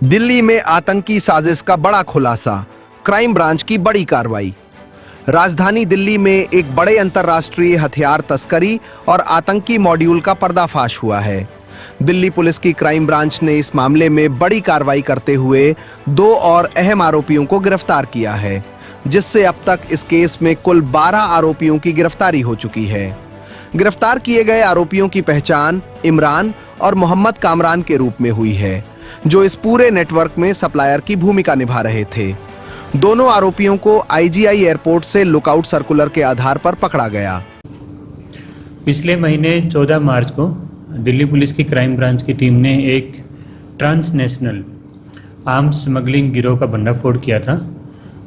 दिल्ली में आतंकी साजिश का बड़ा खुलासा, क्राइम ब्रांच की बड़ी कार्रवाई। राजधानी दिल्ली में एक बड़े अंतर्राष्ट्रीय हथियार तस्करी और आतंकी मॉड्यूल का पर्दाफाश हुआ है। दिल्ली पुलिस की क्राइम ब्रांच ने इस मामले में बड़ी कार्रवाई करते हुए 2 और अहम आरोपियों को गिरफ्तार किया है, जिससे अब तक इस केस में कुल 12 आरोपियों की गिरफ्तारी हो चुकी है। गिरफ्तार किए गए आरोपियों की पहचान इमरान और मोहम्मद कामरान के रूप में हुई है, जो इस पूरे नेटवर्क में सप्लायर की भूमिका निभा रहे थे। दोनों आरोपियों को आईजीआई एयरपोर्ट से लुकआउट सर्कुलर के आधार पर पकड़ा गया। पिछले महीने 14 मार्च को दिल्ली पुलिस की क्राइम ब्रांच की टीम ने एक ट्रांसनेशनल आर्म्स स्मगलिंग गिरोह का भंडाफोड़ किया था,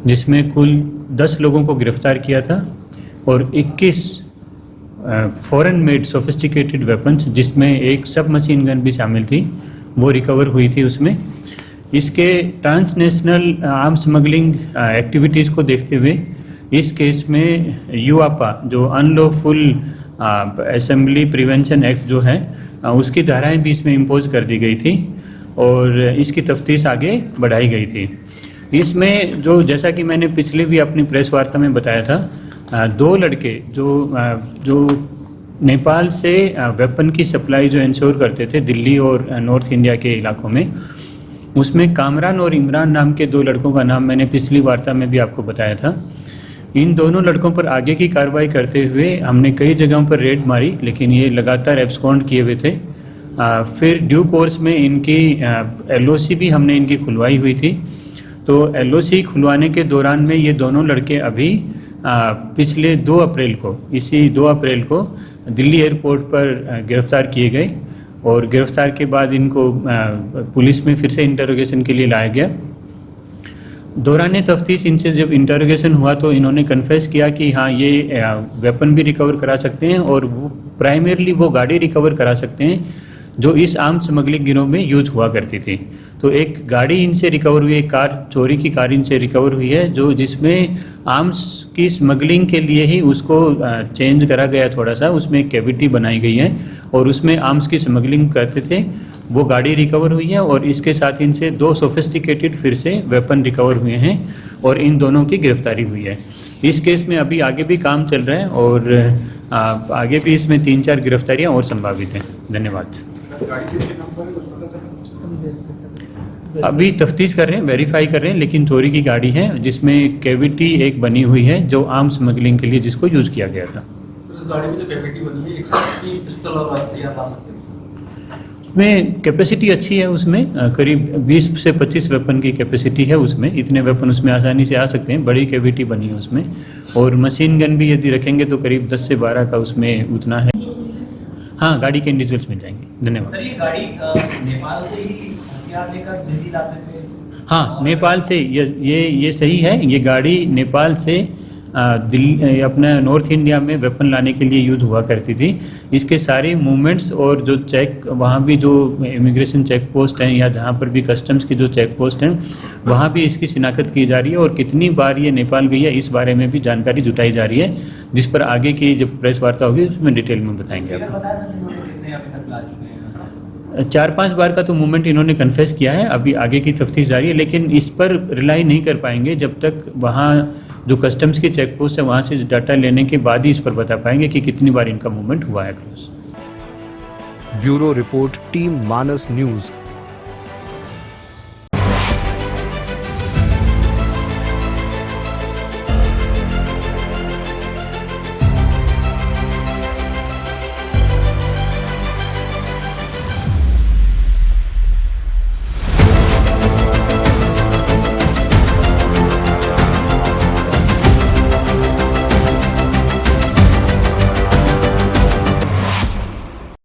जिसमें कुल 10 लोगों को गिरफ्तार किया था और 21 फॉरेन मेड सोफिस्टिकेटेड वेपन्स, जिसमें एक सब मशीन गन भी शामिल थी, वो रिकवर हुई थी उसमें। इसके ट्रांसनेशनल आर्म्स स्मगलिंग एक्टिविटीज़ को देखते हुए इस केस में यूआपा, जो अनलॉफुल असेंबली प्रिवेंशन एक्ट जो है, उसकी धाराएं भी इसमें इम्पोज कर दी गई थी और इसकी तफ्तीश आगे बढ़ाई गई थी। इसमें जैसा कि मैंने पिछले भी अपनी प्रेस वार्ता में बताया था, 2 लड़के जो नेपाल से वेपन की सप्लाई जो इंश्योर करते थे दिल्ली और नॉर्थ इंडिया के इलाकों में, उसमें कामरान और इमरान नाम के 2 लड़कों का नाम मैंने पिछली वार्ता में भी आपको बताया था। इन दोनों लड़कों पर आगे की कार्रवाई करते हुए हमने कई जगहों पर रेड मारी, लेकिन ये लगातार एब्सकॉन्ड किए हुए थे। फिर ड्यू कोर्स में इनकी एलओसी भी हमने इनकी खुलवाई हुई थी। तो एलओसी खुलवाने के दौरान में ये दोनों लड़के अभी पिछले 2 अप्रैल को, इसी 2 अप्रैल को दिल्ली एयरपोर्ट पर गिरफ्तार किए गए और गिरफ्तार के बाद इनको पुलिस में फिर से इंटरोगेशन के लिए लाया गया। दौरान तफ्तीश इनसे जब इंटरोगेशन हुआ तो इन्होंने कन्फेस किया कि हाँ, ये वेपन भी रिकवर करा सकते हैं और वो प्राइमरली वो गाड़ी रिकवर करा सकते हैं जो इस आर्म्स स्मगलिंग गिरोह में यूज हुआ करती थी। तो एक गाड़ी इनसे रिकवर हुई, एक कार, चोरी की कार इनसे रिकवर हुई है, जो जिसमें आर्म्स की स्मगलिंग के लिए ही उसको चेंज करा गया थोड़ा सा, उसमें एक कैविटी बनाई गई है और उसमें आर्म्स की स्मगलिंग करते थे। वो गाड़ी रिकवर हुई है और इसके साथ इनसे 2 सोफिस्टिकेटेड फिर से वेपन रिकवर हुए हैं और इन दोनों की गिरफ्तारी हुई है। इस केस में अभी आगे भी काम चल रहा है और आगे भी इसमें 3-4 गिरफ्तारियां और संभावित हैं। धन्यवाद। अभी तफ्तीश कर रहे हैं, वेरीफाई कर रहे हैं, लेकिन चोरी की गाड़ी है जिसमें कैविटी एक बनी हुई है जो आर्म्स स्मगलिंग के लिए जिसको यूज किया गया था। तो इस गाड़ी में जो कैविटी बनी है, एक साथ की पिस्टल और हथियार ला सकते हैं? उसमें कैपेसिटी अच्छी है, उसमें करीब 20 से 25 वेपन की कैपेसिटी है उसमें। इतने वेपन उसमें आसानी से आ सकते हैं, बड़ी कैविटी बनी है उसमें। और मशीन गन भी यदि रखेंगे तो करीब 10 से 12 का उसमें उतना है। हाँ, गाड़ी के इंडिविजुअल्स मिल जाएंगे। धन्यवाद। सर, ये गाड़ी नेपाल से ही हथियार लेकर दिल्ली लाते थे? हाँ, नेपाल से। ये सही है। ये गाड़ी नेपाल से दिल्ली, अपने नॉर्थ इंडिया में वेपन लाने के लिए यूज हुआ करती थी। इसके सारे मूवमेंट्स और जो चेक, वहाँ भी जो इमिग्रेशन चेक पोस्ट हैं या जहाँ पर भी कस्टम्स की जो चेक पोस्ट हैं, वहाँ भी इसकी शिनाख्त की जा रही है और कितनी बार ये नेपाल गई है इस बारे में भी जानकारी जुटाई जा रही है, जिस पर आगे की जब प्रेस वार्ता होगी उसमें डिटेल में बताएंगे आपको। 4-5 बार का तो मूवमेंट इन्होंने कन्फेस किया है। अभी आगे की तफ्तीश जारी है, लेकिन इस पर रिलाई नहीं कर पाएंगे जब तक वहाँ जो कस्टम्स की चेक पोस्ट है वहाँ से डाटा लेने के बाद ही इस पर बता पाएंगे कि कितनी बार इनका मूवमेंट हुआ है क्रॉस। ब्यूरो रिपोर्ट, टीम मानस न्यूज।